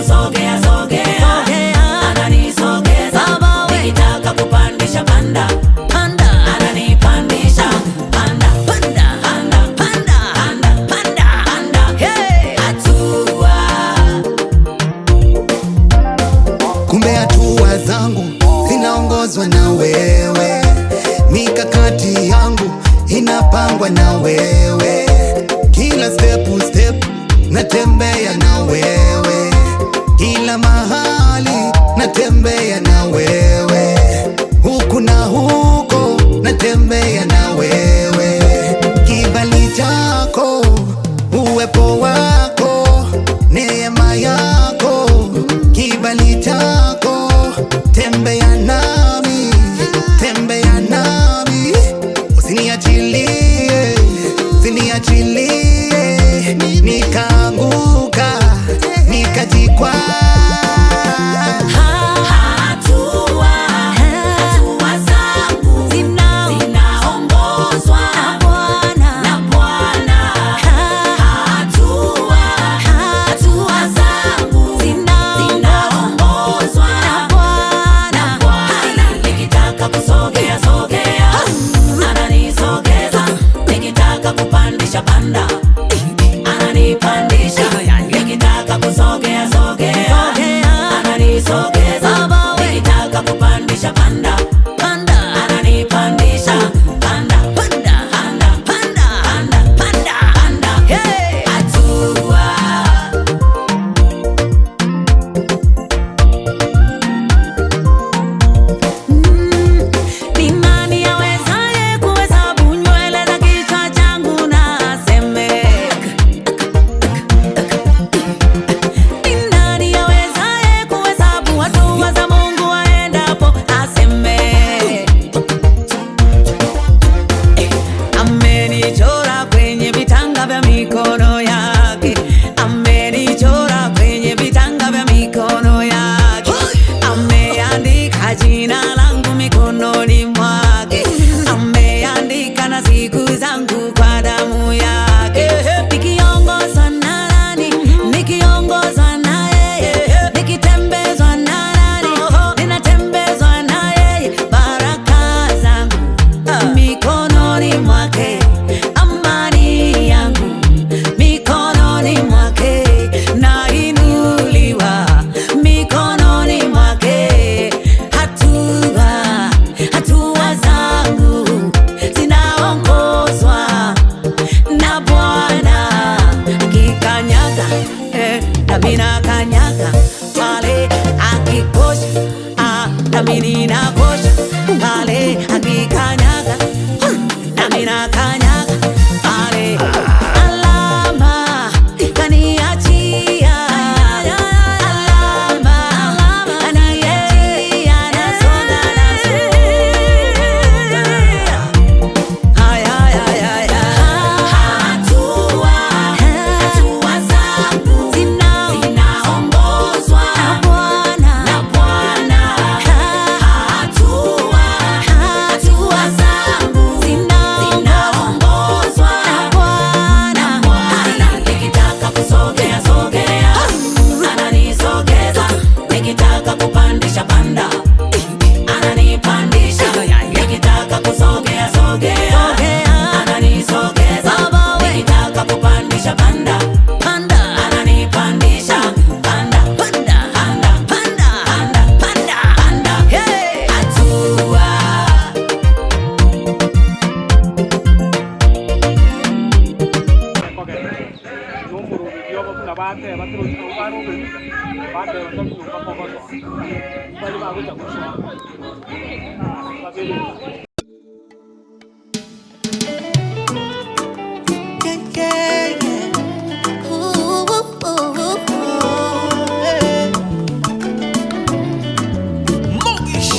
kusogea sogea, ananisogeza. Nikitaka kupandisha panda, ananipandisha panda, hatua. Kumbe hatua zangu zinaongozwa na wewe, mikakati yangu inapangwa na wewe, kila step natembea na wewe, kila mahali natembea na wewe, huku na huko natembea na wewe, kibali chako, uwepo wako, neema yako, kibali chako, tembea nami, usiniachilie, nikaanguka, nikajikwaa. Panda, ananipandisha. Nikitaka kusogea sogea, ananisogeza. Nikitaka kupandisha panda, ananipandisha panda, hatua. Ni nani awezaye kuhesabu nywele za kichwa changu na aseme? Ni nani awezaye kuhesabu hatua za Mungu aendapo aseme? Amenichora kwenye vitanga vya mikono yake, amenichora kwenye vitanga vya mikono yake, ameandika jina langu mikononi mwake, ameandika na siku zangu kwa damu yake. Nikiongozwa na nani? Nikiongozwa na yeye. Nikitembezwa na nani? Ninatembezwa na yeye. Baraka zangu mikononi mwake, amani yangu mikononi mwake, nainuliwa mikononi mwake. Hatua zangu zinaongozwa na Bwana. Akikanyaga nami nakanyaga, pale akikosha nami ninakosha, pale akikanyaga nami nakanyaga, pale alama kaniachia, alama anaiachia, nasonga hatua zangu zinaongozwa na Bwana. Hatua zangu zinaongozwa na Bwana. Nikitaka kusogea sogea, ananisogeza. Nikitaka kupandisha panda, ananipandisha. Nikitaka kusogea sogea, ananisogeza. Nikitaka kupandisha panda, ananipandisha panda, hatua.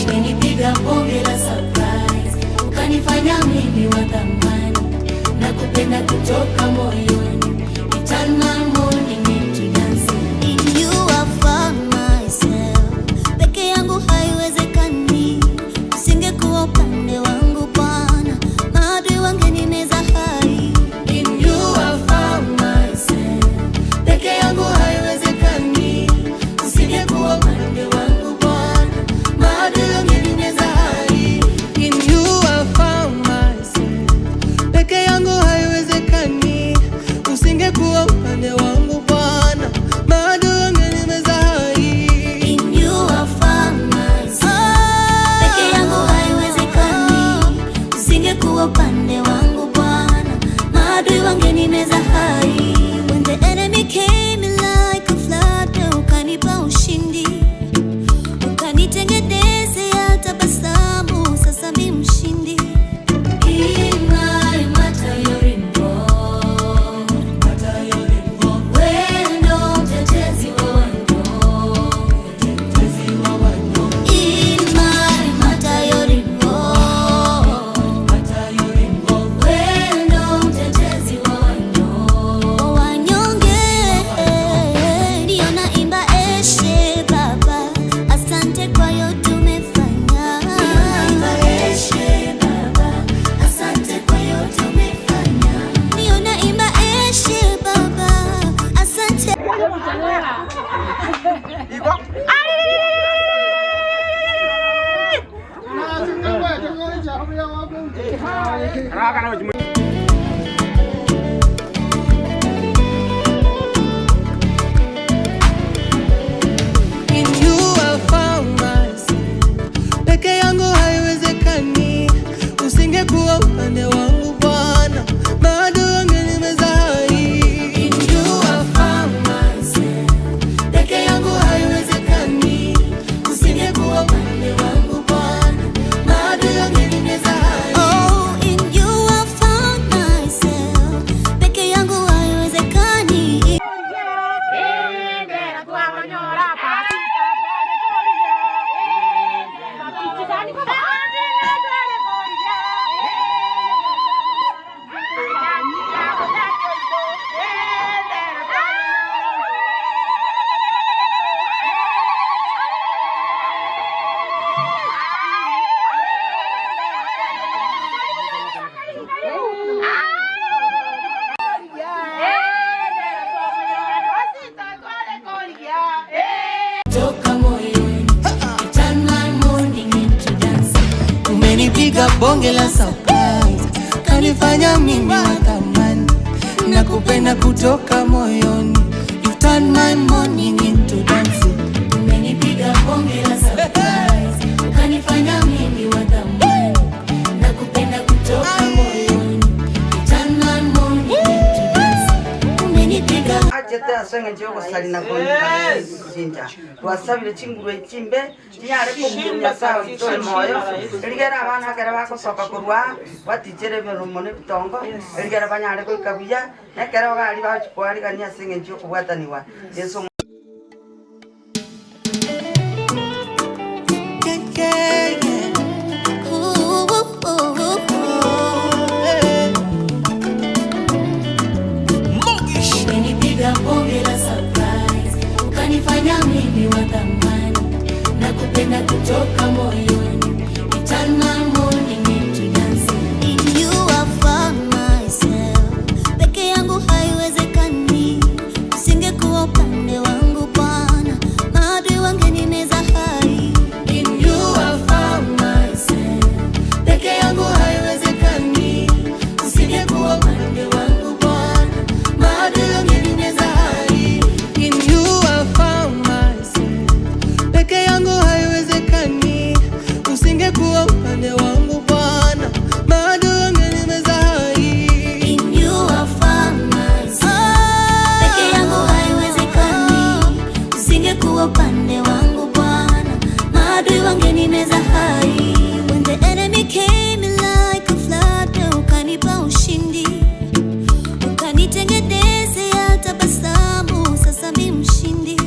Umenipiga bonge la surprise, ukanifanya mimi wa thamani, na kupenda kutoka moyoni. Eternal morning into dancing. You are for myself. Peke yangu haiwezekani, usingekuwa upande wa Usingekuwa upande wangu Bwana, bado ungenimeza hai. In you I found myself. Peke yangu haiwezekani. Usingekuwa upande wangu Bwana, bado ungenimeza hai. Oh, in you I found myself. Peke yangu haiwezekani. Umenipiga bonge la surprise, kanifanya mimi wa thamani, nakupenda kutoka moyoni. You turn my morning into dancing. Umenipiga bonge la surprise, kanifanya mimi wa thamani, nakupenda kutoka moyoni. You turn my morning into dancing. Umenipiga ajete asenge joko salina koni jinja wasabire chingurwe chimbe tinyare kumenya sawa tole moyo eligera abana kera bakosoka kurwa batichere berumone bitongo eligera banyare ko ikabuya nekera bali bachikwari kanya asenge joko bwataniwa yeso ukanifanya mimi wa thamani, nakupenda kutoka moyoni. You turn my morning into dancing. In you I found myself. Peke yangu haiwezekani. Usingekuwa upande wangu Bwana, maadui wangenimeza hai. In you I found myself. Peke yangu haiwezekani. Usingekuwa upande wangu Bwana, maadui wangenimeza hai. In you I found myself. Peke yangu haiwezekani. Usingekuwa upande wangu Bwana, bado ungenimeza hai. In you I found myself. Peke yangu haiwezekani. Usingekuwa upande wangu Bwana, maadui wangenimeza hai. When the enemy came in like a flood, ukanipa ushindi, ukanitengenezea tabasamu, sasa mimi mshindi.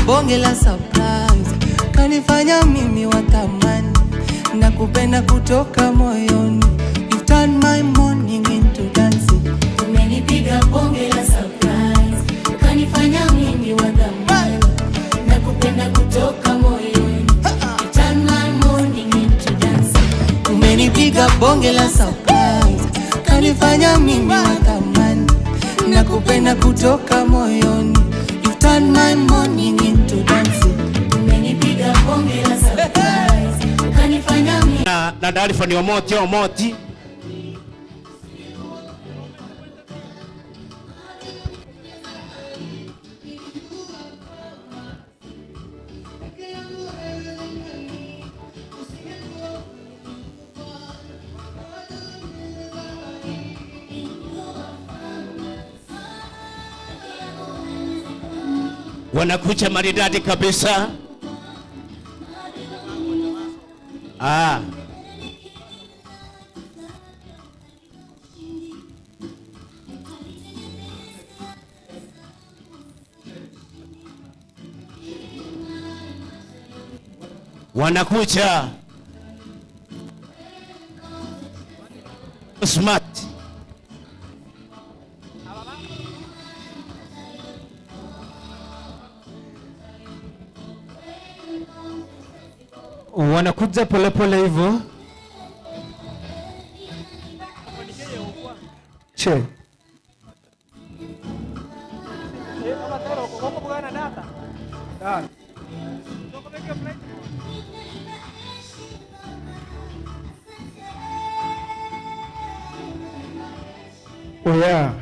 bonge la surprise, kanifanya mimi wa thamani, nakupenda kutoka moyoni. You've turned my bonge la surprise, kanifanya mimi wa thamani, nakupenda kutoka moyoni. You turn my morning into dancing. Umenipiga bonge la surprise, kanifanya mimi na taarifa ni Omoti. Wanakuja maridadi kabisa. Wanakuja smart. Wanakuja polepole hivyo. Che. Oya.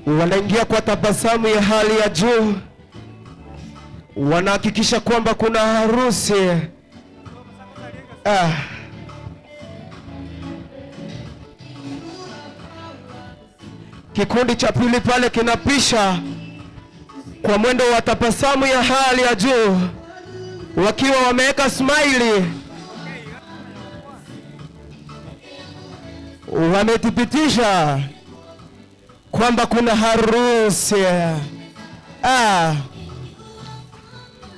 Wanaingia kwa tabasamu ya hali ya juu. Wanahakikisha kwamba kuna harusi. Kikundi cha pili pale kinapisha kwa mwendo wa tabasamu ya hali ya juu, wakiwa wameweka smile. Wamethibitisha kwamba kuna harusi.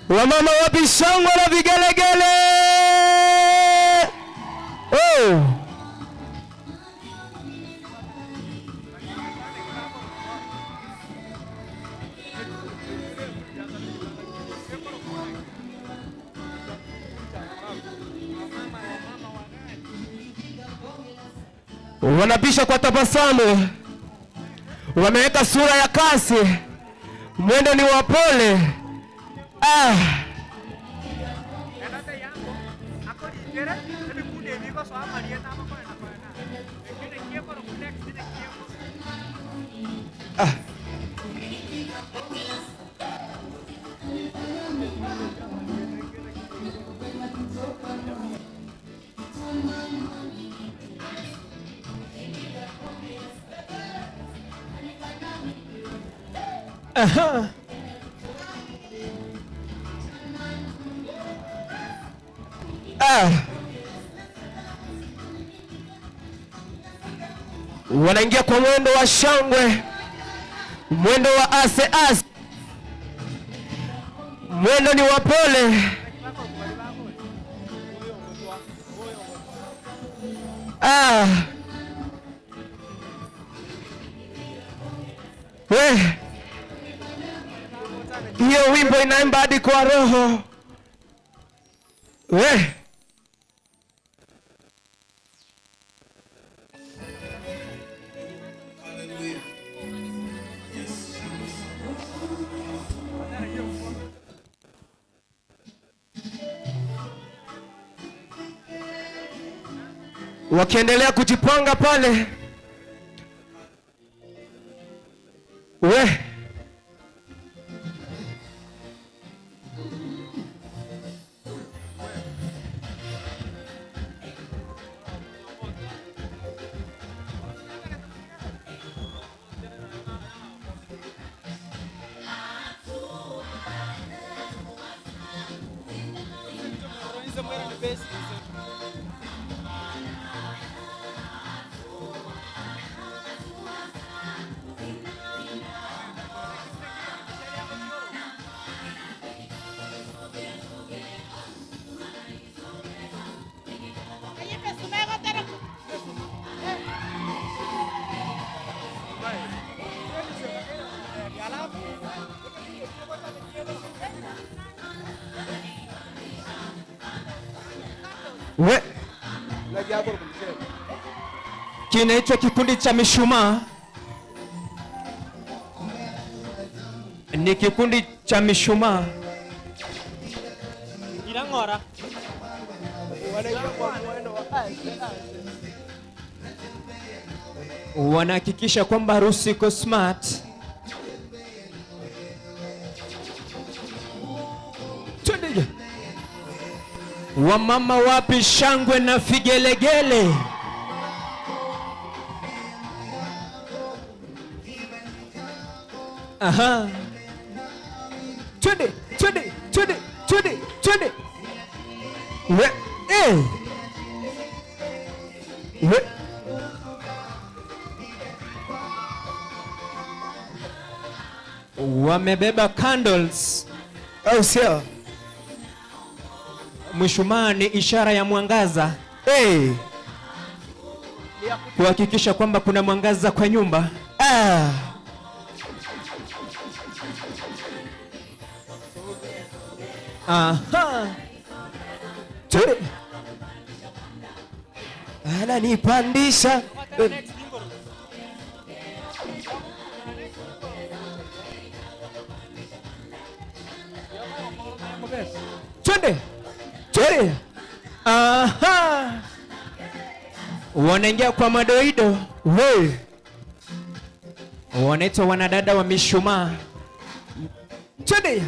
Wamama wapi shangwe na vigelegele? Wanapisha kwa tabasamu, wameweka sura ya kasi, mwendo ni wa pole. Wanaingia kwa mwendo wa shangwe, mwendo wa ase. Mwendo ni wa pole. Hiyo wimbo inaimba hadi kwa roho. Wakiendelea kujipanga pale. kinaitwa kikundi cha mishumaa. Ni kikundi cha mishumaa. Irangora. Wanahakikisha kwamba harusi iko smart. Twende. Wamama wapi shangwe na figelegele? Aha. Twende, twende, twende, twende, twende. We, we. Wamebeba candles. Au sio? Mshumaa ni ishara ya mwangaza. Kuhakikisha kwamba kuna mwangaza kwa nyumba. Aha. Twende. Ananipandisha. Twende. Twende. Aha. Wanaingia kwa madoido. We. Wanaitwa wanadada wa mishumaa. Twende.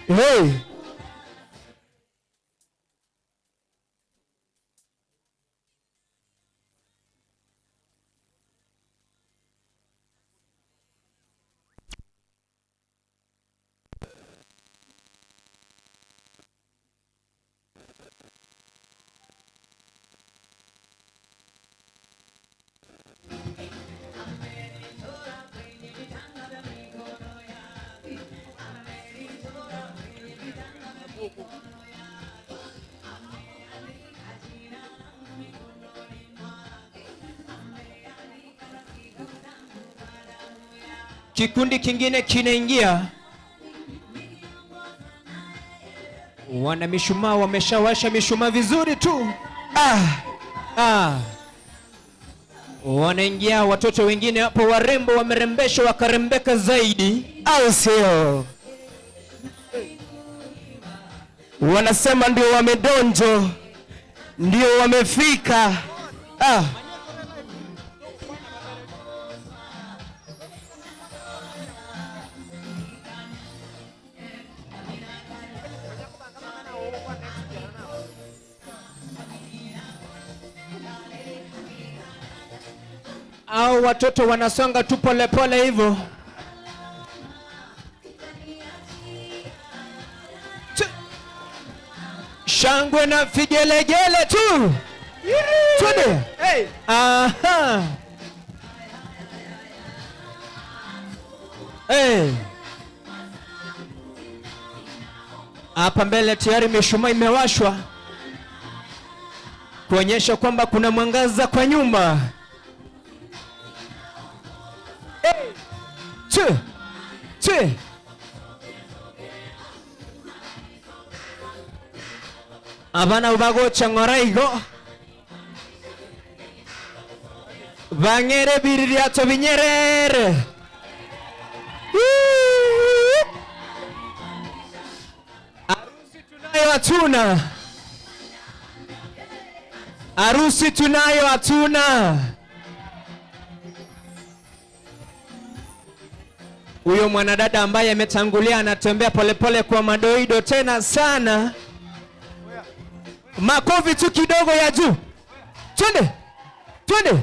Hey. Kikundi kingine kinaingia. Wana mishumaa wameshawasha mishumaa vizuri tu. Wanaingia watoto wengine hapo warembo wamerembesha wakarembeka zaidi. Au sio? Wanasema ndio wamedonjo. Ndio wamefika. Au watoto wanasonga tu pole pole hivyo. Shangwe na figelegele tu. Twende. Aha. Hapa mbele tayari mishumaa imewashwa kuonyesha kwamba kuna mwangaza kwa nyumba. Abana ubagocha ngoraigo bangere biririato binyerere. Harusi tunayo hatuna. Harusi tunayo hatuna. Huyo mwanadada ambaye ametangulia anatembea polepole kwa madoido tena sana. Makofi tu kidogo ya juu. Twende. Twende.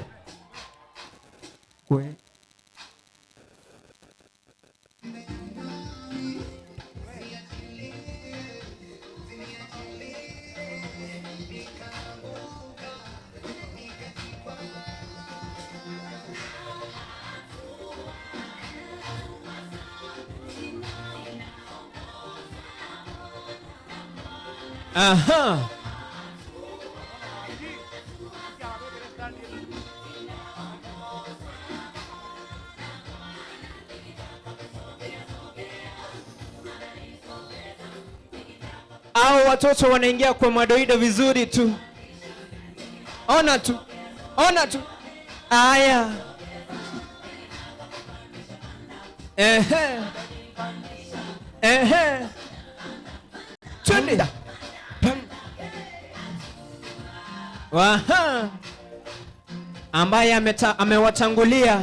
Aha. Au watoto wanaingia kwa madoido vizuri tu. Ona tu. Ona tu. Aya. Ehe. Ehe. Twende. Waha. Ambaye amewatangulia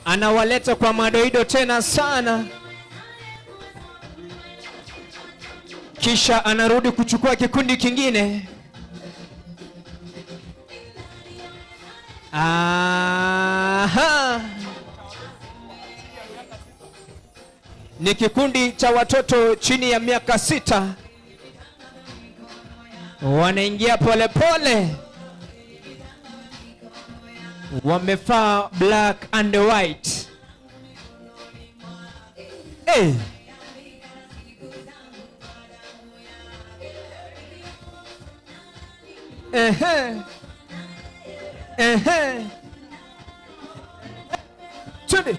anawaleta kwa madoido tena sana, kisha anarudi kuchukua kikundi kingine. Aha. Ni kikundi cha watoto chini ya miaka 6. Wanaingia pole pole. Wamevaa black and white. Hey. Ehe. Ehe. Chudi.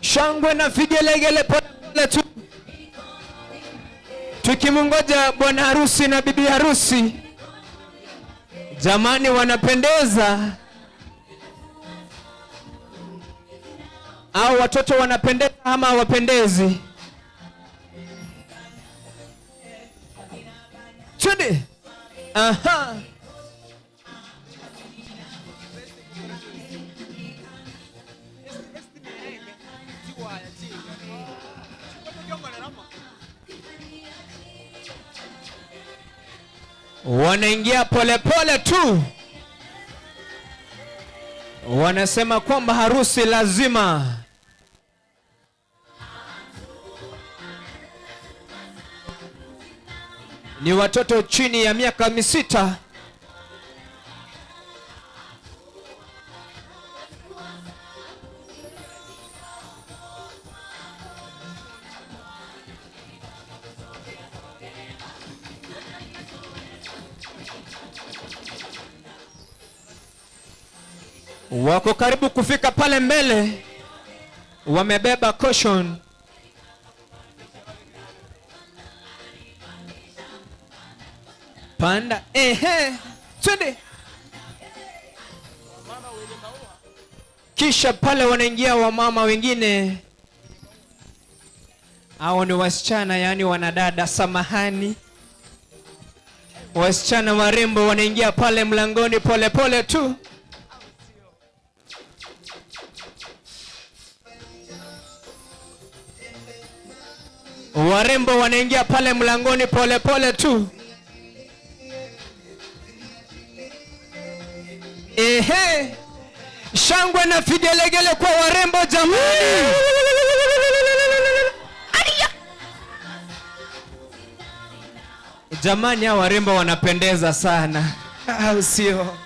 Shangwe na vigelegele pole tu, tukimungoja bwana harusi na bibi harusi. Jamani, wanapendeza au watoto wanapendeza ama hawapendezi? Chudi. Aha. Wanaingia pole pole tu. Wanasema kwamba harusi lazima. Ni watoto chini ya miaka 6. Wako karibu kufika pale mbele. Wamebeba caution. Panda. Ehe. Twende. Kisha pale wanaingia wamama wengine. Hao ni wasichana, yani wanadada, samahani. Wasichana warembo wanaingia pale mlangoni pole pole tu. Warembo wanaingia pale mlangoni pole pole tu. Ehe. Shangwe na vigelegele kwa warembo jamani. Jamani, hao warembo wanapendeza sana. Au sio?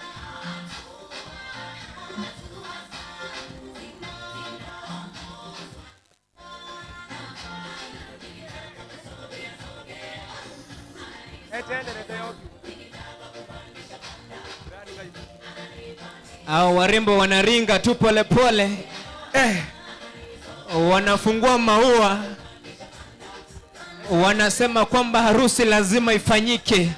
Hao warembo wanaringa tu pole pole. Wanafungua maua. Wanasema kwamba harusi lazima ifanyike.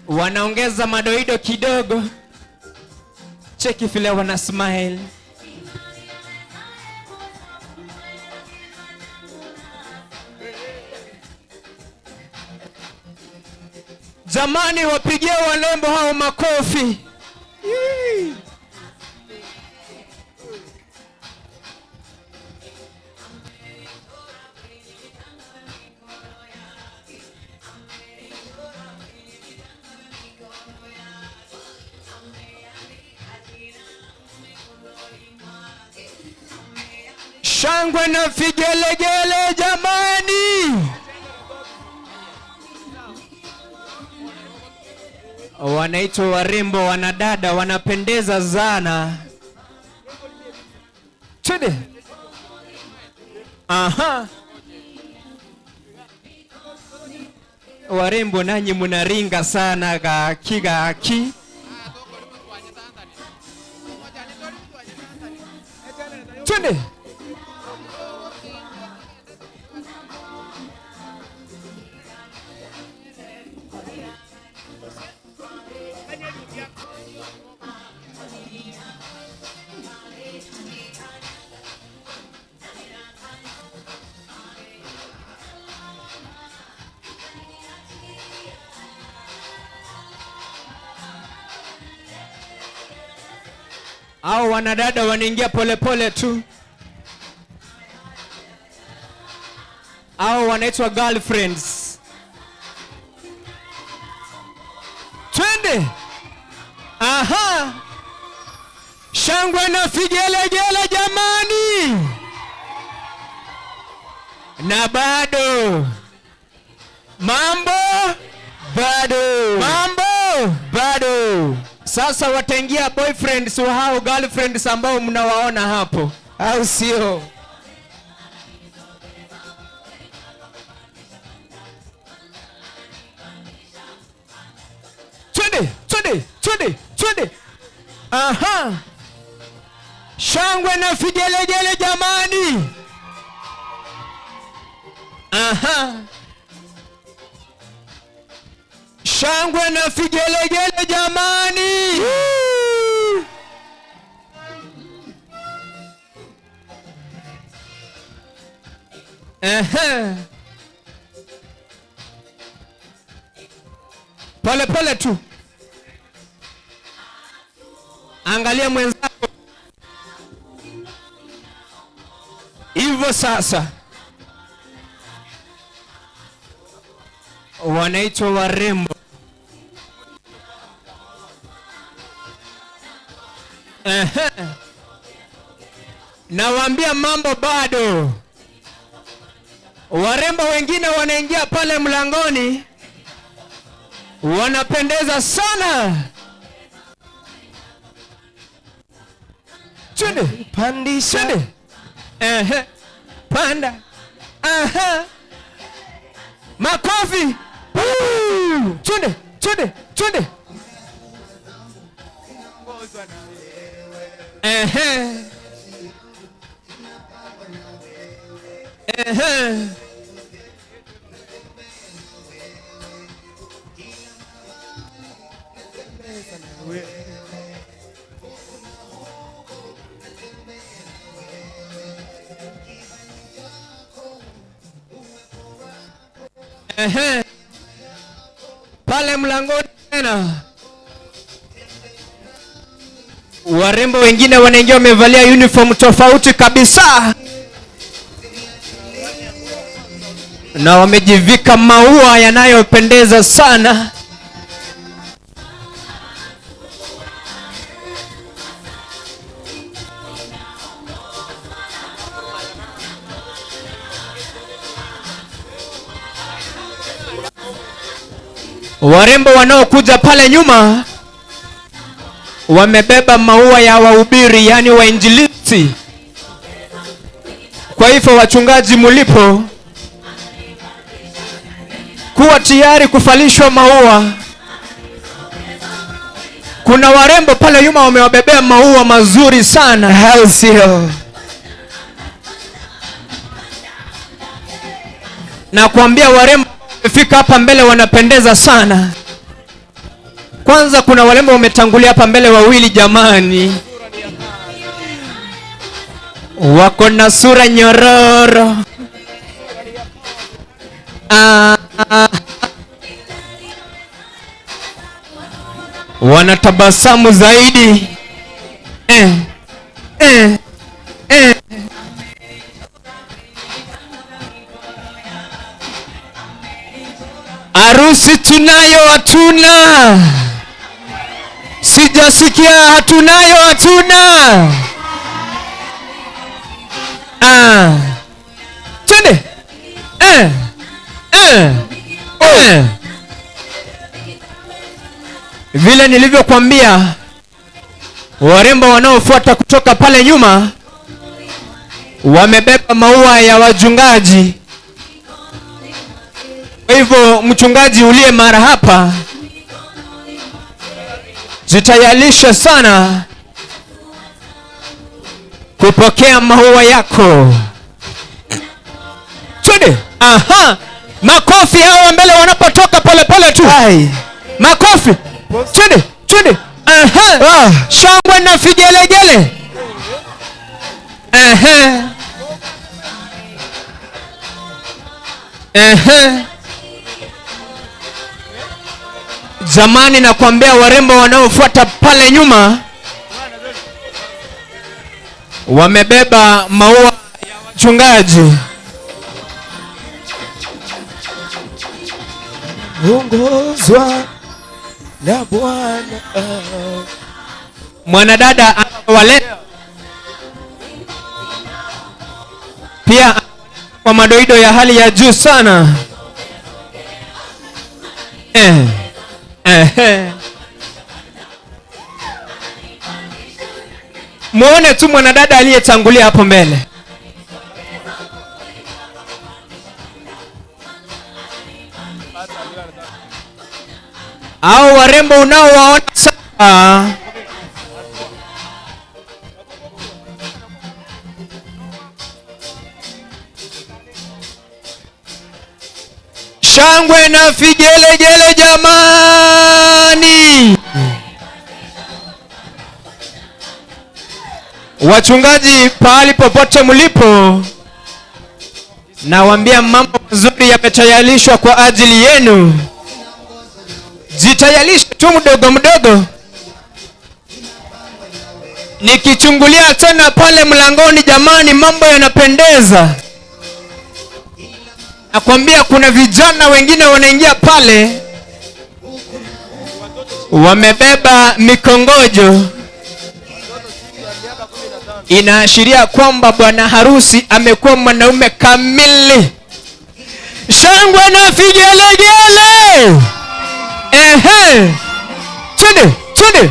Wanaongeza madoido kidogo. Cheki vile wana smile. Jamani, wapigie walembo hao makofi. Shangwe na vigelegele jamani. Wanaitwa warembo, wanadada, wanapendeza sana. Twende. Aha. Warembo nanyi munaringa sana gaki. twende. Au wanadada wanaingia polepole tu, au wanaitwa girlfriends. Twende. Aha, shangwe na vigelegele jamani, na bado mambo bado. Sasa wataingia boyfriends au girlfriends ambao mnawaona hapo, au sio? Twende. Aha, shangwe na vigelegele jamani. Aha, shangwe na vigelegele jamani. Pole tu, angalia mwenzako hivyo. Sasa wanaitwa warembo. Nawaambia mambo bado. Warembo wengine wanaingia pale mlangoni, wanapendeza sana. Twende, pandisha. Panda. Aha, makofi. Twende. Pale mlangoni tena warembo wengine wanaingia wamevalia uniform tofauti kabisa, na wamejivika maua yanayopendeza sana. Warembo wanaokuja pale nyuma wamebeba maua ya wahubiri, yani wainjilisti. Kwa hivyo wachungaji mulipo, kuwa tayari kufalishwa maua. Kuna warembo pale nyuma wamewabebea maua mazuri sana, hao sio? Na kuambia warembo wamefika hapa mbele wanapendeza sana. Kwanza kuna warembo wametangulia hapa mbele wawili jamani, wako na sura nyororo. Wanatabasamu zaidi. Harusi tunayo hatuna? Sijasikia hatunayo hatuna. Twende. Vile nilivyokuambia, warembo wanaofuata kutoka pale nyuma wamebeba maua ya wachungaji. Kwa hivyo mchungaji uliye mara hapa, zitayalisha sana kupokea maua yako. Twende. Aha. Makofi hao mbele wanapotoka pole pole tu. Makofi. Twende, twende. Aha. Shangwe na vigelegele. Aha. Aha. Zamani nakwambia warembo wanaofuata pale nyuma wamebeba maua ya wachungaji. Ongozwa na Bwana. Mwanadada wale pia kwa madoido ya hali ya juu sana. Muone tu mwanadada aliyetangulia hapo mbele. Au warembo unaowaona sasa shangwe na vigelegele jamani. Wachungaji pahali popote mlipo, nawaambia mambo mazuri yametayarishwa kwa ajili yenu. Jitayarishe tu mdogo mdogo. Nikichungulia tena pale mlangoni jamani, mambo yanapendeza. Nakwambia kuna vijana wengine wanaingia pale wamebeba mikongojo. Inaashiria kwamba bwana harusi amekuwa mwanaume kamili. Shangwe na vigelegele. Twende, twende.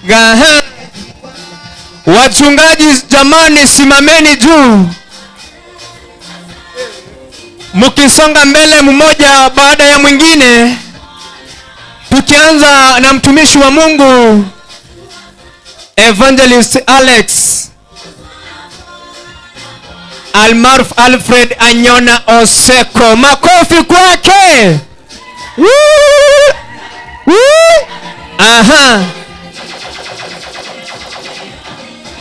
Gaha. Wachungaji jamani, simameni juu. Mukisonga mbele mmoja baada ya mwingine. Tukianza na mtumishi wa Mungu Evangelist Alex almaruf Alfred Anyona Oseko. Makofi kwake. Aha.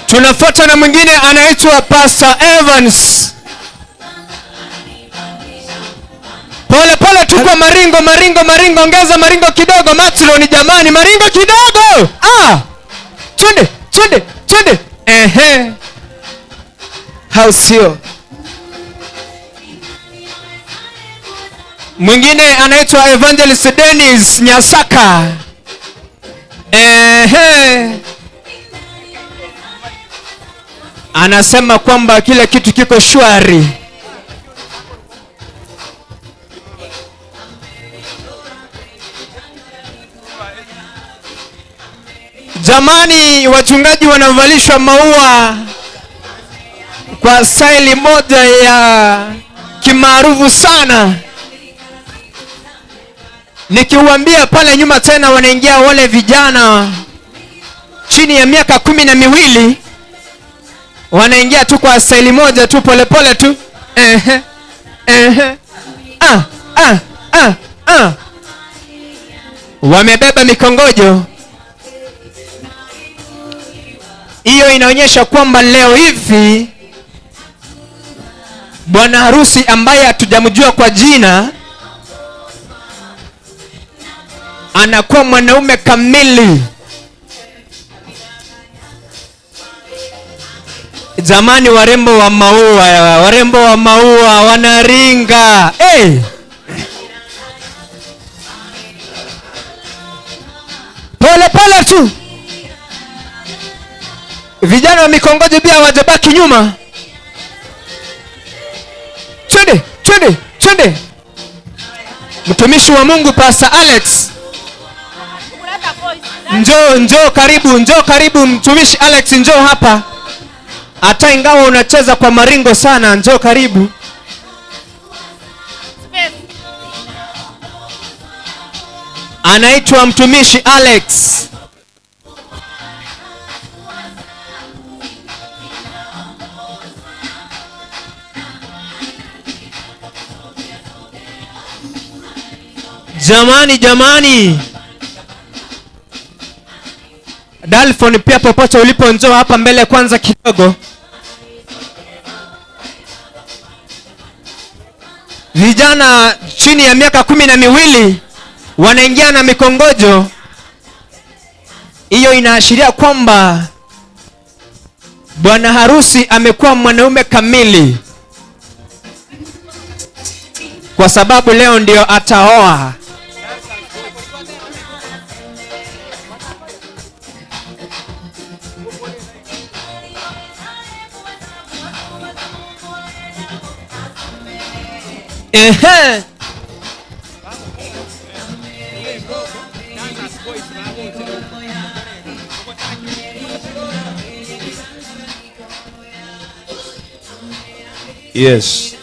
Tunafuata na mwingine anaitwa Pastor Evans. Pole pole tu kwa maringo, maringo, maringo, ongeza maringo kidogo. Maxlon jamani, maringo kidogo. Twende, twende, twende. Hausio. Mwingine anaitwa Evangelist Dennis Nyasaka. Anasema kwamba kila kitu kiko shwari. Jamani, wachungaji wanavalishwa maua kwa style moja ya kimaarufu sana. Nikiwaambia pale nyuma tena wanaingia wale vijana chini ya miaka 12 wanaingia tu kwa style moja tu pole pole tu. Wamebeba mikongojo. Hiyo inaonyesha kwamba leo hivi bwana harusi ambaye hatujamjua kwa jina anakuwa mwanaume kamili. Jamani, warembo wa maua, warembo wa maua wanaringa. Pole pole tu. Vijana wa mikongojo pia hawajabaki nyuma. Twende, twende, twende. Mtumishi wa Mungu Pastor Alex. Njoo karibu, njoo karibu mtumishi Alex, njoo hapa. Hata ingawa unacheza kwa maringo sana, njoo karibu. anaitwa mtumishi Alex. Jamani, Dalphon pia popote ulipo njoo hapa mbele kwanza kidogo. Vijana chini ya miaka 12 wanaingia na mikongojo. Hiyo inaashiria kwamba bwana harusi amekuwa mwanaume kamili, kwa sababu leo ndio ataoa. Ehe. Yes.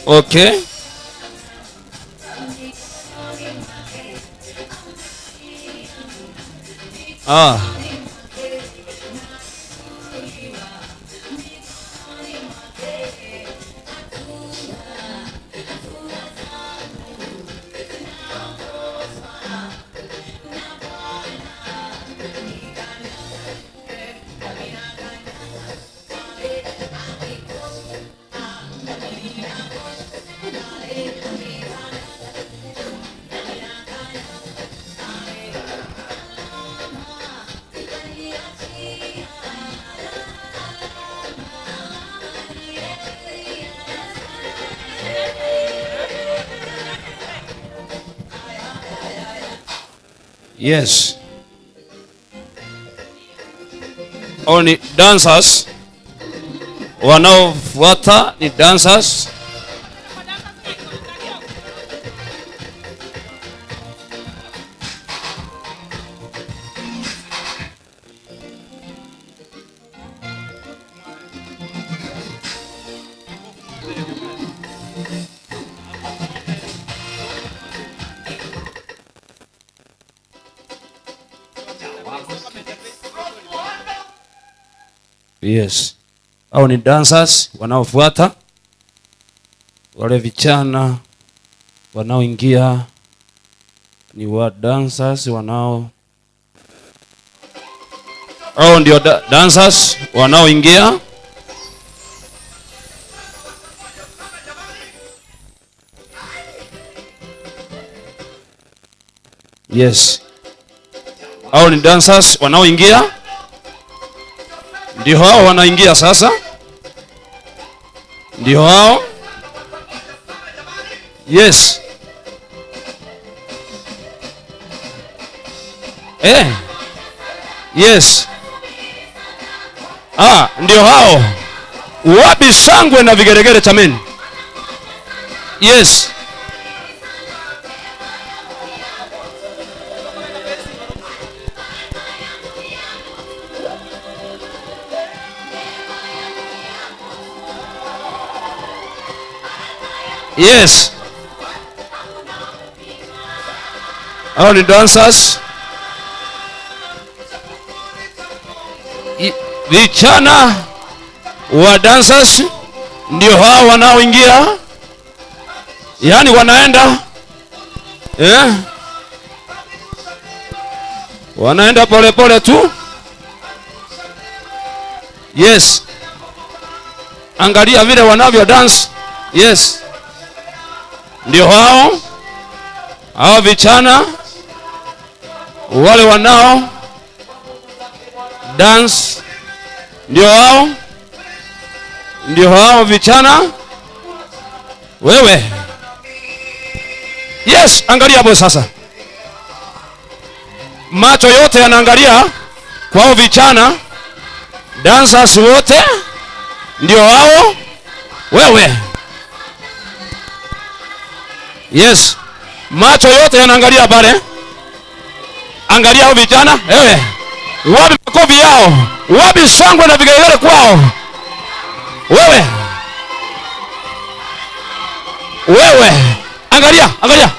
Okay. Yes. Ni dancers. Wanaofuata ni dancers. Yes. Hao ni dancers wanaofuata. Wale vijana wanaoingia ni wa dancers wanao. Hao ndio dancers wanaoingia. Yes. Hao ni dancers wanaoingia. Ndio hao wanaingia sasa. Ndio hao. Yes. Yes. Ndio hao. Wapi shangwe na vigeregere chameni. Yes. Yes. Hao ni dancers. Vijana wa dancers ndio hao wanaoingia. Yaani wanaenda wanaenda pole pole tu. Yes. Angalia vile wanavyo dance. Yes. Ndio hao vijana wale wanao dance. Ndio hao vijana. Wewe. Yes, angalia hapo sasa. Macho yote yanaangalia kwa hao vijana. Dancers wote ndio hao. Wewe. Yes. Macho yote yanaangalia pale. Angalia hao vijana. Wapi makofi yao? Wapi shangwe na vigelegele kwao? Wewe. Angalia.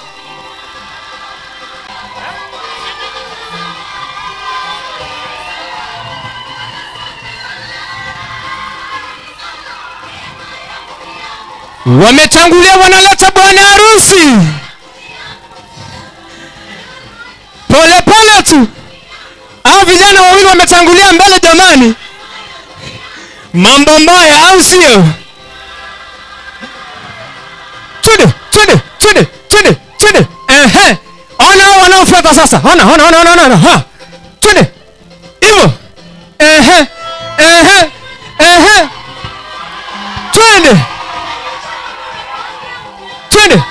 Wametangulia, wanaleta bwana harusi. Pole tu. Hao vijana wawili wametangulia mbele jamani. Mambo mbaya au sio? Twende. Ona hao wanaofuata sasa. Ona. Ha. Twende. Hivyo. Twende.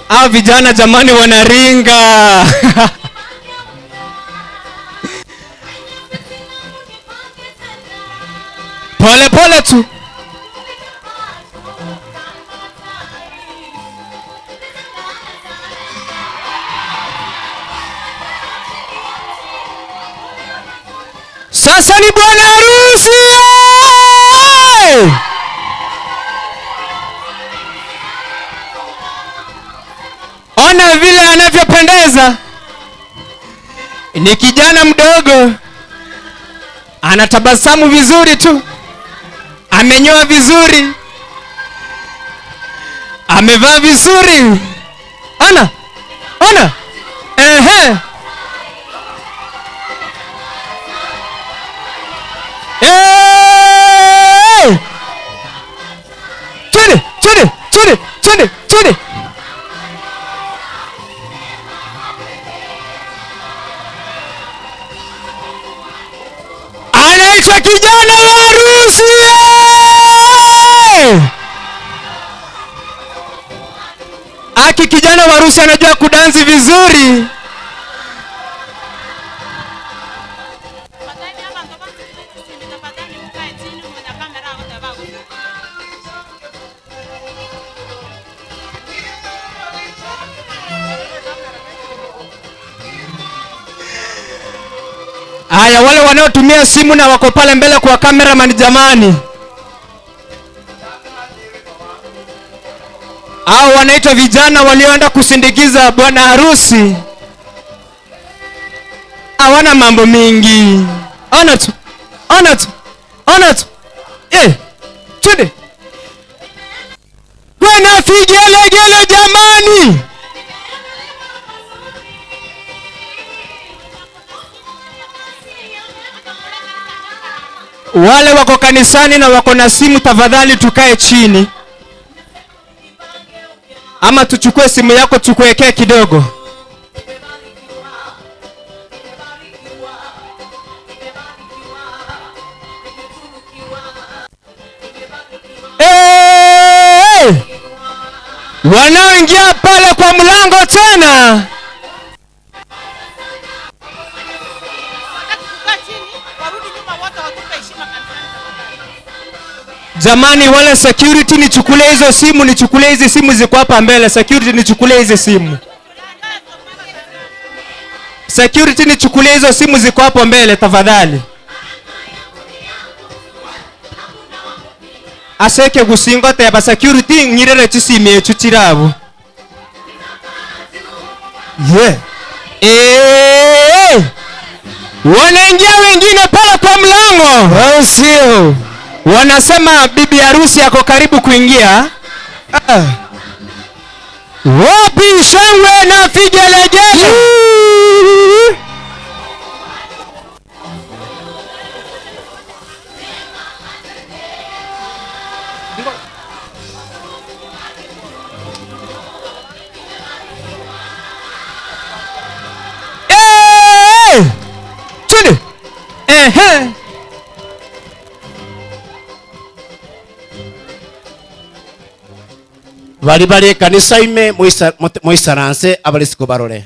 Hao vijana jamani wanaringa. Pole tu. Sasa ni bwana harusi. Ona vile anavyopendeza. Ni kijana mdogo. Anatabasamu vizuri tu. Amenyoa vizuri. Amevaa vizuri. Ona. Twende. Anaitwa kijana wa harusi. Aki kijana wa harusi anajua kudansi vizuri. Haya, wale wanaotumia simu na wako pale mbele kwa cameraman jamani. Hao wanaitwa vijana walioenda kusindikiza bwana harusi. Hawana mambo mingi. Ona tu. Twende. Bwana vigelegele jamani. Wale wako kanisani na wako na simu, tafadhali tukae chini. Ama tuchukue simu yako tukuwekee kidogo. Wanaoingia pale kwa mlango tena. Jamani, wale security nichukulie hizo simu, nichukulie hizi simu ziko hapa mbele. Security nichukulie hizi simu. Security nichukulie hizo simu ziko hapo mbele tafadhali. Aseke gusingote ba security ngirere chisime chuchirabo. Wanaingia wengine pale kwa mlango. Sio. Wanasema bibi harusi yako karibu kuingia. Wapi shangwe na vigelegele? bari kanisa ime moisaranse abarisiko barore.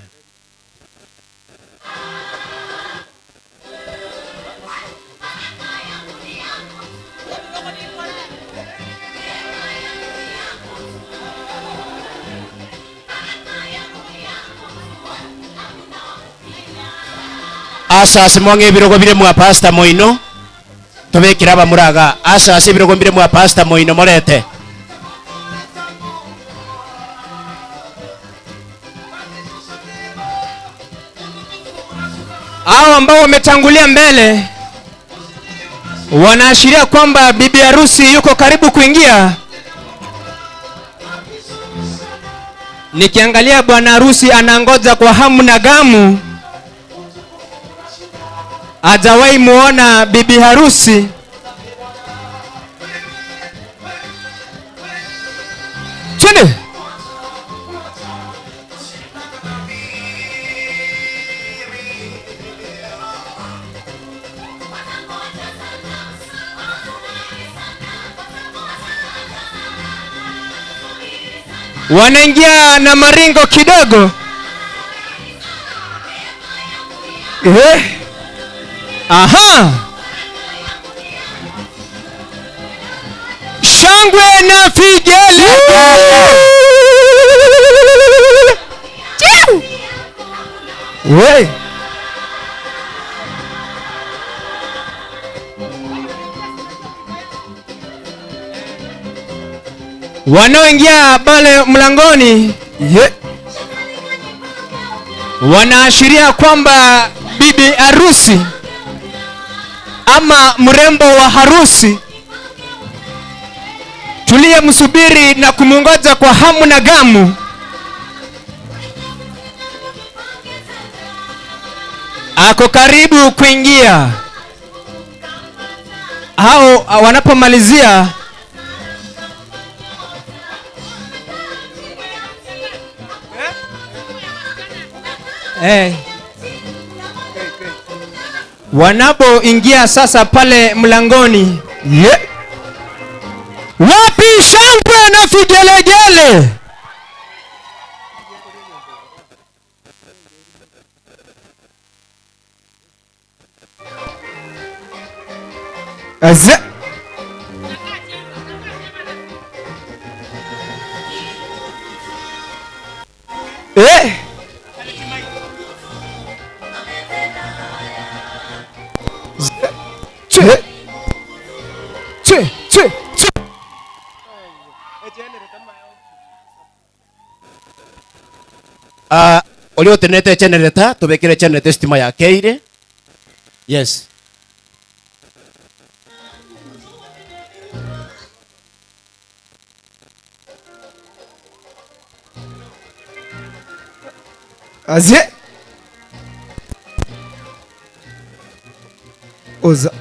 asasi monge birogo bire mwa pastor moino tobekira abamuraga asasi birogo bire mwa pastor moino morete hao ambao wametangulia mbele wanaashiria kwamba bibi harusi yuko karibu kuingia. Nikiangalia bwana harusi anangoja kwa hamu na gamu, hajawahi muona bibi harusi. Chini. Wanaingia na maringo kidogo. Aha. Shangwe na figele. We. Wanaoingia pale mlangoni wanaashiria kwamba bibi harusi ama mrembo wa harusi tuliyemsubiri na kumungoja kwa hamu na gamu ako karibu kuingia. Hao wanapomalizia wanapoingia sasa pale mlangoni, wapi shangwe na vigelegele? Aze Olio tenete genereta tubekire genereta stima ya keire. Yes. Azie. Oza.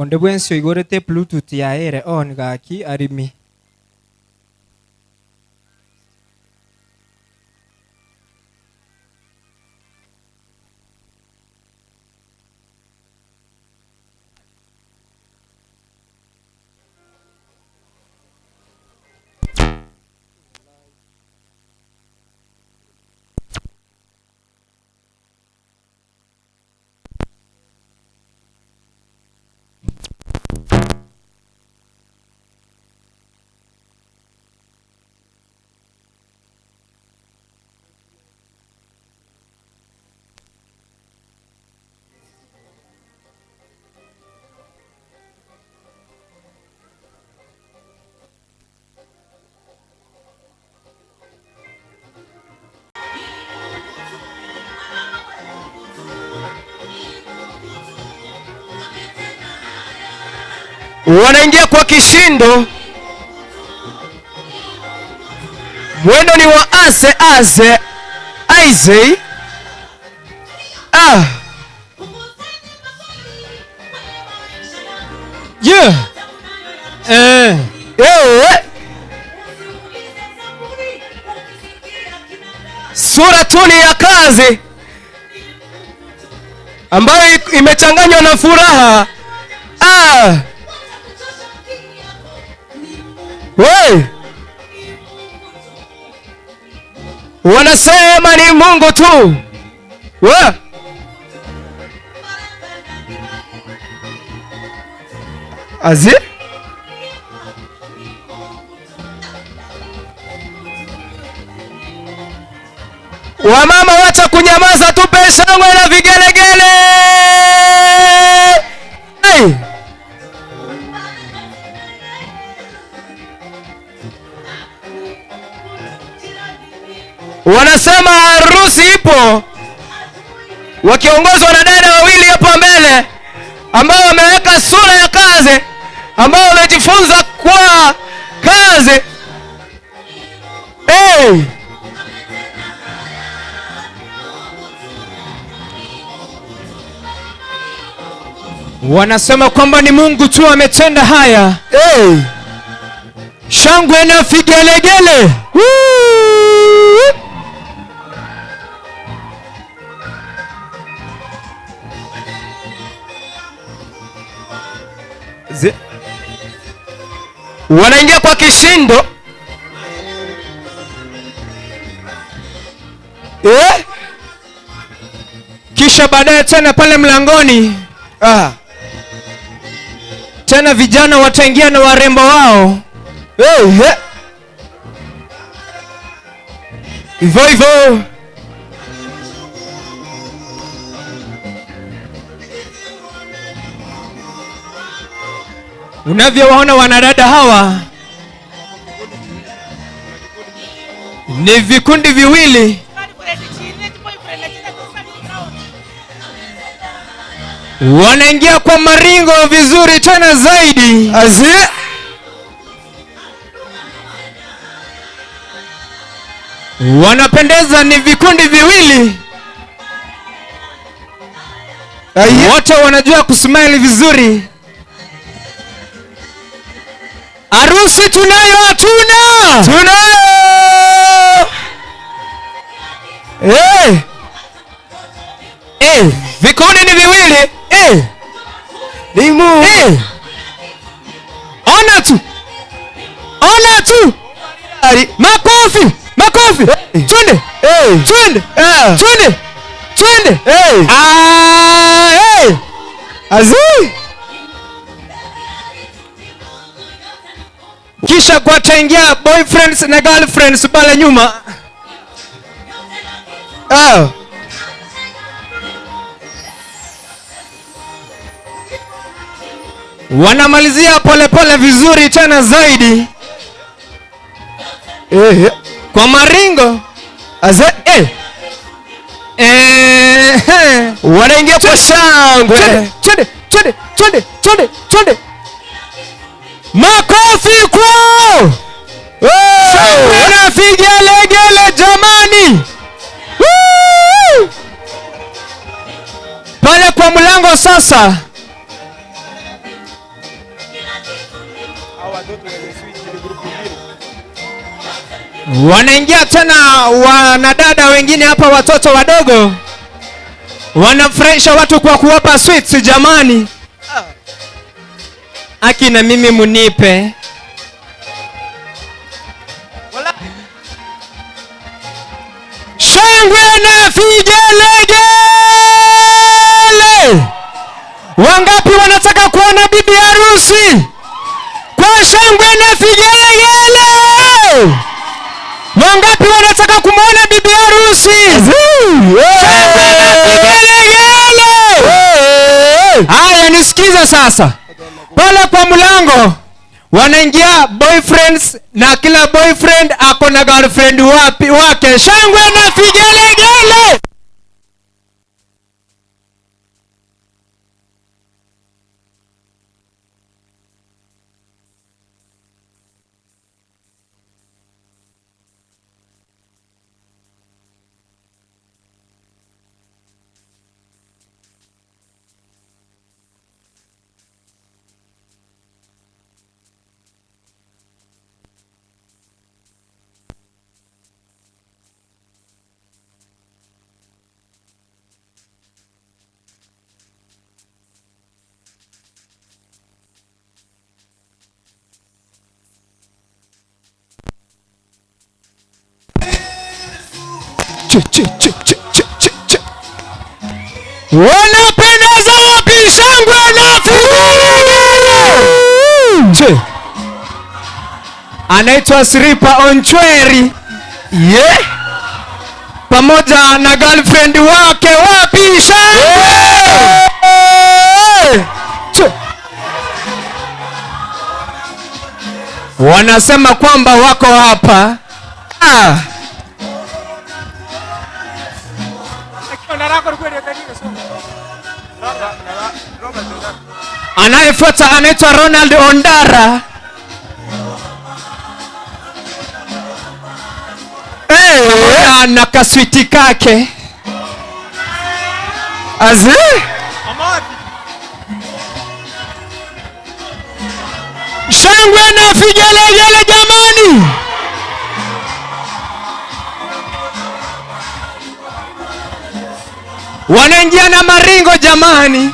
Onde bwensio igorete bluetooth ya ere on gaki arimi. wanaingia kwa kishindo. Mwendo ni wa ase Aizei. Yeah. Sura tuni ya kazi ambayo imechanganywa na furaha. Hey. Wanasema ni Mungu tu. Azi? Wamama wacha kunyamaza, tupe shangwe na vigelegele. Hey. Wanasema harusi ipo, wakiongozwa na dada wawili hapa mbele ambao wameweka sura ya kazi, ambao wamejifunza kwa kazi. Hey. Wanasema kwamba ni Mungu tu ametenda haya. Hey. Shangwe na vigelegele. Wanaingia kwa kishindo. Kisha baadaye tena pale mlangoni tena vijana wataingia na warembo wao. Hivyo hivyo. Unavyowaona wanadada hawa ni vikundi viwili. Wanaingia kwa maringo vizuri tena zaidi. Azi? Wanapendeza, ni vikundi viwili. Wote wanajua kusmile vizuri. Harusi tunayo hatuna? Tunayo! Vikundi ni viwili. Ni Mungu. Ona tu. Ona tu. Makofi. Makofi. Twende. Twende. Twende. Twende. Azi? Kisha wataingia boyfriends na girlfriends pale nyuma. Wanamalizia polepole vizuri tena zaidi. Kwa maringo. Wanaingia kwa shangwe. Twende, twende, twende, twende, twende. Makofi kwao. Shangwe na vigelegele jamani. Pale kwa mlango sasa. Wanaingia tena wanadada wengine hapa, watoto wadogo. Wanafurahisha watu kwa kuwapa sweets jamani. Aki na mimi munipe. Shangwe na vigelegele. Wangapi wanataka kuona bibi harusi? Kwa shangwe na vigelegele. Wangapi wanataka kumwona bibi harusi? Shangwe na vigelegele. Haya, nisikize sasa. Pale kwa mlango wanaingia boyfriends na kila boyfriend ako na girlfriend wake. Shangwe na vigelegele. Wanapendeza wapi? Shangwe na vigelegele. Anaitwa Sripa Onchweri. Yeah. Pamoja na girlfriend wake. Wapi shangwe? Wanasema kwamba wako hapa. Anayefuata anaitwa Ronald Ondara. Na kaswiti kake. Azi? Shangwe na vigelegele jamani. Wanaingia na maringo jamani.